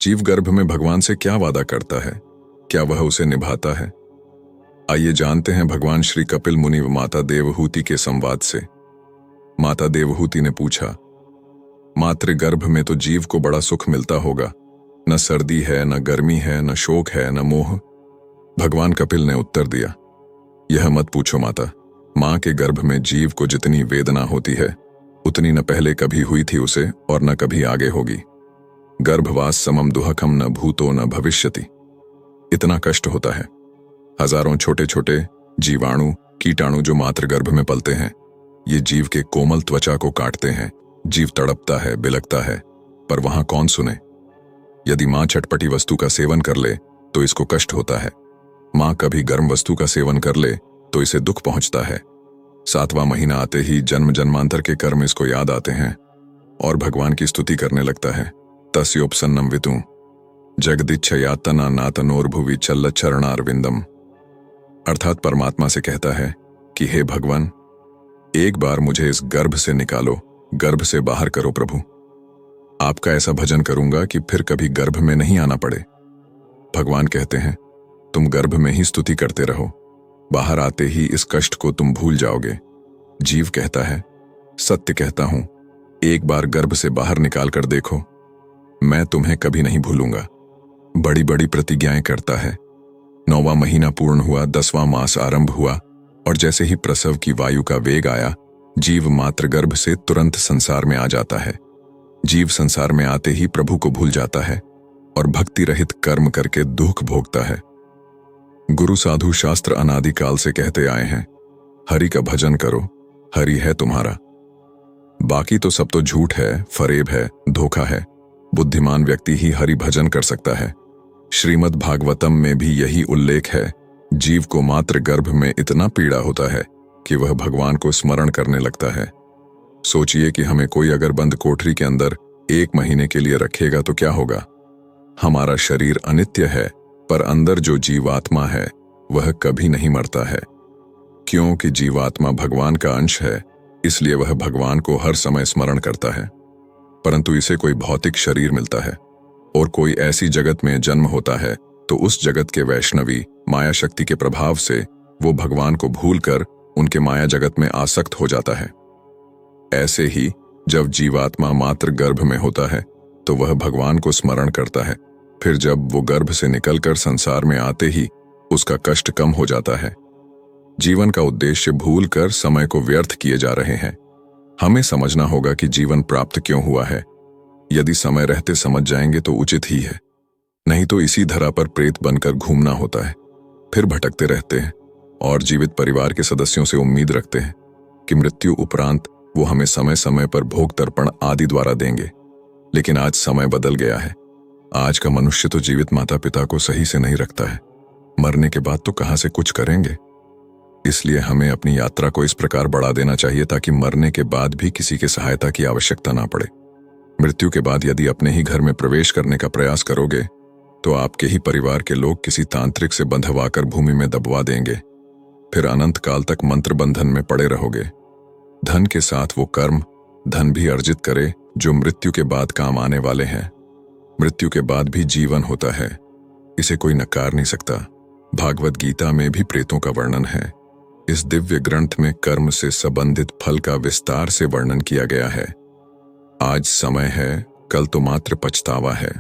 जीव गर्भ में भगवान से क्या वादा करता है? क्या वह उसे निभाता है? आइए जानते हैं भगवान श्री कपिल मुनि व माता देवहूति के संवाद से। माता देवहूति ने पूछा, मातृ गर्भ में तो जीव को बड़ा सुख मिलता होगा, न सर्दी है, न गर्मी है, न शोक है, न मोह। भगवान कपिल ने उत्तर दिया, यह मत पूछो माता। मां के गर्भ में जीव को जितनी वेदना होती है उतनी न पहले कभी हुई थी उसे और न कभी आगे होगी। गर्भवास समम दुहकम न भूतो न भविष्यति। इतना कष्ट होता है। हजारों छोटे छोटे जीवाणु कीटाणु जो मातृ गर्भ में पलते हैं, ये जीव के कोमल त्वचा को काटते हैं। जीव तड़पता है, बिलखता है, पर वहां कौन सुने। यदि मां चटपटी वस्तु का सेवन कर ले तो इसको कष्ट होता है। मां कभी गर्म वस्तु का सेवन कर ले तो इसे दुख पहुंचता है। 7वां महीना आते ही जन्म जन्मांतर के कर्म इसको याद आते हैं और भगवान की स्तुति करने लगता है। तस्योपसन्नम वितु जगदिच्छयातना नातनोर्भुवि चल्ल चरणारविंदम। अर्थात परमात्मा से कहता है कि हे भगवान, एक बार मुझे इस गर्भ से निकालो, गर्भ से बाहर करो प्रभु। आपका ऐसा भजन करूंगा कि फिर कभी गर्भ में नहीं आना पड़े। भगवान कहते हैं, तुम गर्भ में ही स्तुति करते रहो, बाहर आते ही इस कष्ट को तुम भूल जाओगे। जीव कहता है, सत्य कहता हूं, एक बार गर्भ से बाहर निकाल कर देखो, मैं तुम्हें कभी नहीं भूलूंगा। बड़ी बड़ी प्रतिज्ञाएं करता है। 9वां महीना पूर्ण हुआ, 10वां मास आरंभ हुआ और जैसे ही प्रसव की वायु का वेग आया, जीव मातृ गर्भ से तुरंत संसार में आ जाता है। जीव संसार में आते ही प्रभु को भूल जाता है और भक्ति रहित कर्म करके दुख भोगता है। गुरु साधु शास्त्र अनादिकाल से कहते आए हैं, हरि का भजन करो, हरि है तुम्हारा। बाकी तो सब तो झूठ है, फरेब है, धोखा है। बुद्धिमान व्यक्ति ही हरि भजन कर सकता है। श्रीमद् भागवतम में भी यही उल्लेख है। जीव को मातृ गर्भ में इतना पीड़ा होता है कि वह भगवान को स्मरण करने लगता है। सोचिए कि हमें कोई अगर बंद कोठरी के अंदर 1 महीने के लिए रखेगा तो क्या होगा। हमारा शरीर अनित्य है, पर अंदर जो जीवात्मा है वह कभी नहीं मरता है। क्योंकि जीवात्मा भगवान का अंश है, इसलिए वह भगवान को हर समय स्मरण करता है। परंतु इसे कोई भौतिक शरीर मिलता है और कोई ऐसी जगत में जन्म होता है तो उस जगत के वैष्णवी माया शक्ति के प्रभाव से वो भगवान को भूलकर उनके माया जगत में आसक्त हो जाता है। ऐसे ही जब जीवात्मा मातृ गर्भ में होता है तो वह भगवान को स्मरण करता है। फिर जब वो गर्भ से निकलकर संसार में आते ही उसका कष्ट कम हो जाता है। जीवन का उद्देश्य भूलकर समय को व्यर्थ किए जा रहे हैं। हमें समझना होगा कि जीवन प्राप्त क्यों हुआ है। यदि समय रहते समझ जाएंगे तो उचित ही है, नहीं तो इसी धरा पर प्रेत बनकर घूमना होता है। फिर भटकते रहते हैं और जीवित परिवार के सदस्यों से उम्मीद रखते हैं कि मृत्यु उपरांत वो हमें समय समय पर भोग तर्पण आदि द्वारा देंगे। लेकिन आज समय बदल गया है। आज का मनुष्य तो जीवित माता पिता को सही से नहीं रखता है, मरने के बाद तो कहां से कुछ करेंगे। इसलिए हमें अपनी यात्रा को इस प्रकार बढ़ा देना चाहिए ताकि मरने के बाद भी किसी की सहायता की आवश्यकता ना पड़े। मृत्यु के बाद यदि अपने ही घर में प्रवेश करने का प्रयास करोगे तो आपके ही परिवार के लोग किसी तांत्रिक से बंधवाकर भूमि में दबवा देंगे। फिर अनंत काल तक मंत्र बंधन में पड़े रहोगे। धन के साथ वो कर्म धन भी अर्जित करे जो मृत्यु के बाद काम आने वाले हैं। मृत्यु के बाद भी जीवन होता है, इसे कोई नकार नहीं सकता। भागवत गीता में भी प्रेतों का वर्णन है। इस दिव्य ग्रंथ में कर्म से संबंधित फल का विस्तार से वर्णन किया गया है। आज समय है, कल तो मात्र पछतावा है।